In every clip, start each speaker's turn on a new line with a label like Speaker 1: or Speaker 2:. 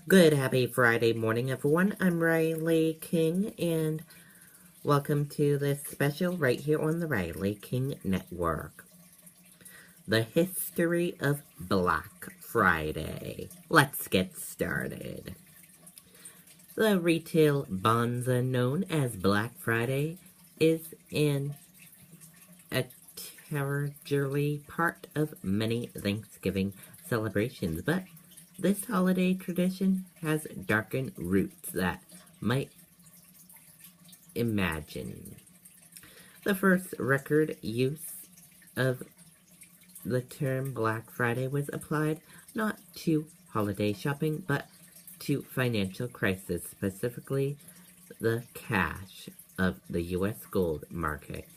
Speaker 1: Good, happy Friday morning, everyone. I'm Riley King, and welcome to this special right here on the Riley King Network. The history of Black Friday. Let's get started. The retail bonanza known as Black Friday is an integral part of many Thanksgiving celebrations, but this holiday tradition has darkened roots that might imagine. The first record use of the term Black Friday was applied not to holiday shopping, but to financial crisis, specifically the crash of the U.S. gold market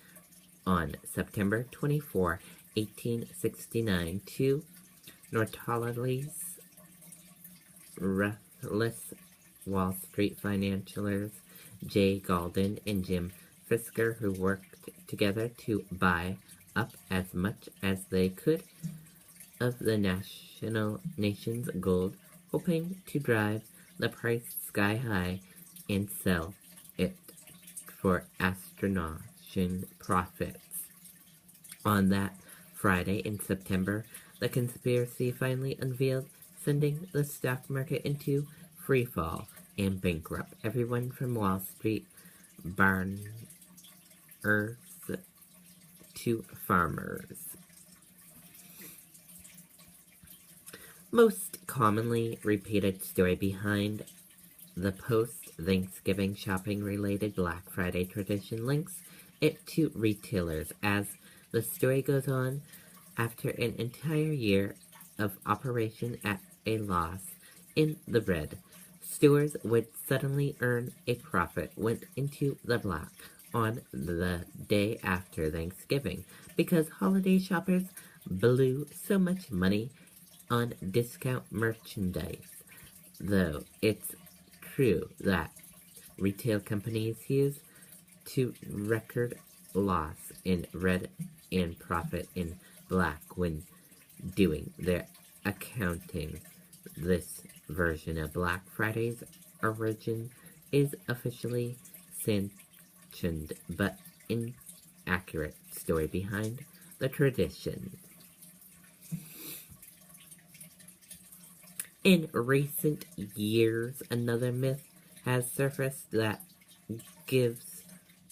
Speaker 1: on September 24, 1869, to notoriously ruthless Wall Street financiers Jay Goldman and Jim Fisker, who worked together to buy up as much as they could of the nation's gold, hoping to drive the price sky high and sell it for astonishing profits. On that Friday in September, the conspiracy finally unveiled, sending the stock market into free fall and bankrupt everyone from Wall Street barners to farmers. Most commonly repeated story behind the post-Thanksgiving shopping-related Black Friday tradition links it to retailers. As the story goes on, after an entire year of operation at a loss in the red, stores would suddenly earn a profit, went into the black on the day after Thanksgiving because holiday shoppers blew so much money on discount merchandise. Though it's true that retail companies use to record loss in red and profit in black when doing their accounting. This version of Black Friday's origin is officially sanctioned but inaccurate story behind the tradition. In recent years, another myth has surfaced that gives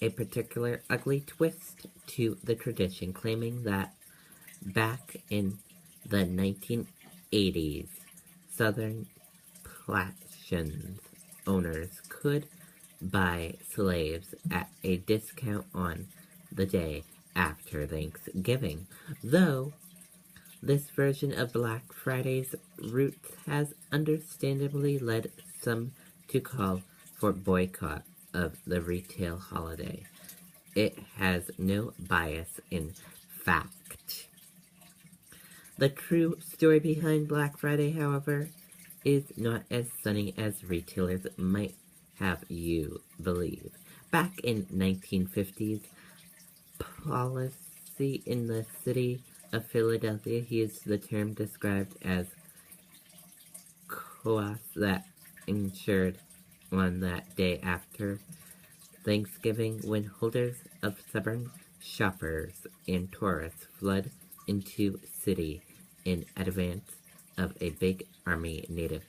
Speaker 1: a particular ugly twist to the tradition, claiming that back in the 1980s, Southern plantation owners could buy slaves at a discount on the day after Thanksgiving, though this version of Black Friday's roots has understandably led some to call for boycott of the retail holiday. It has no bias in fact. The true story behind Black Friday, however, is not as sunny as retailers might have you believe. Back in 1950s, policy in the city of Philadelphia used the term described as chaos that ensured on that day after Thanksgiving when holders of stubborn shoppers and tourists flood into city in advance of a big Army native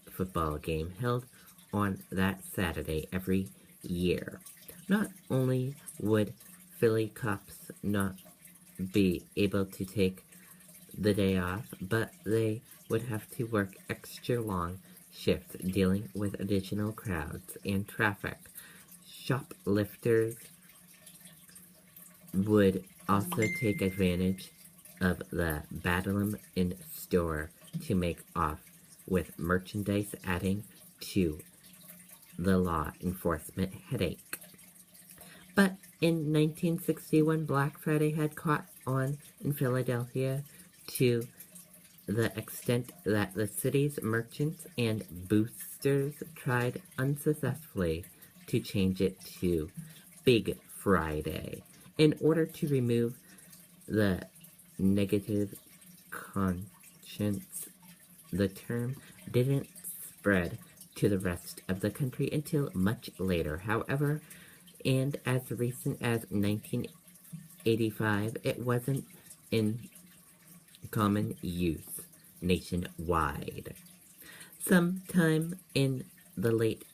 Speaker 1: football game held on that Saturday every year. Not only would Philly cops not be able to take the day off, but they would have to work extra long shifts dealing with additional crowds and traffic. Shoplifters would also take advantage of the bedlam in store to make off with merchandise, adding to the law enforcement headache. But in 1961, Black Friday had caught on in Philadelphia to the extent that the city's merchants and boosters tried unsuccessfully to change it to Big Friday in order to remove the negative conscience. The term didn't spread to the rest of the country until much later. However, and as recent as 1985, it wasn't in common use nationwide. Sometime in the late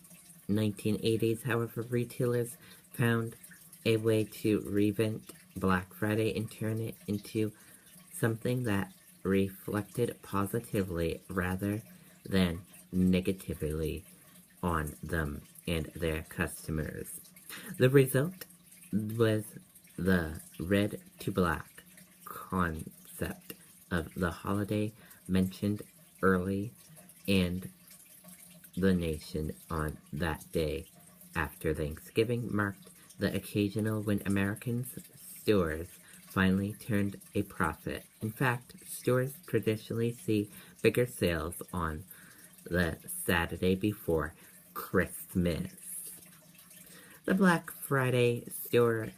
Speaker 1: 1980s, however, retailers found a way to reinvent Black Friday and turn it into something that reflected positively rather than negatively on them and their customers. The result was the red to black concept of the holiday mentioned early, and the nation on that day after Thanksgiving marked the occasional when Americans' stores finally turned a profit. In fact, stores traditionally see bigger sales on the Saturday before Christmas. The Black Friday store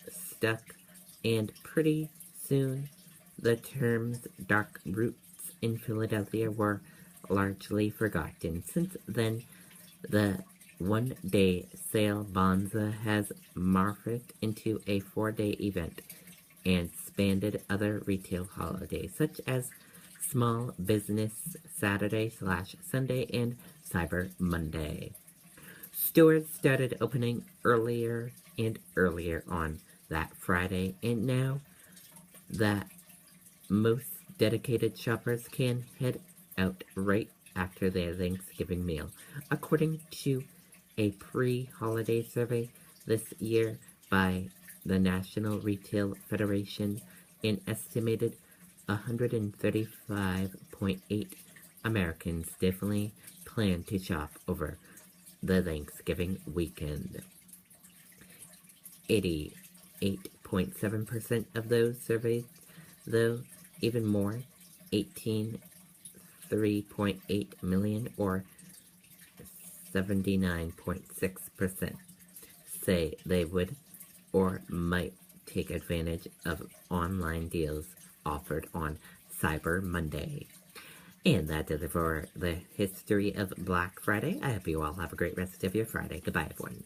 Speaker 1: stuck, and pretty soon the terms dark roots in Philadelphia were largely forgotten. Since then, the one-day sale bonanza has morphed into a 4-day event and spanned other retail holidays such as Small Business Saturday/Sunday and Cyber Monday. Stores started opening earlier and earlier on that Friday, and now that most dedicated shoppers can head out right after their Thanksgiving meal. According to a pre-holiday survey this year by the National Retail Federation, an estimated 135.8 Americans definitely plan to shop over the Thanksgiving weekend. 88.7% of those surveyed, though, even more, 3.8 million or 79.6% say they would or might take advantage of online deals offered on Cyber Monday. And that does it for the history of Black Friday. I hope you all have a great rest of your Friday. Goodbye, everyone.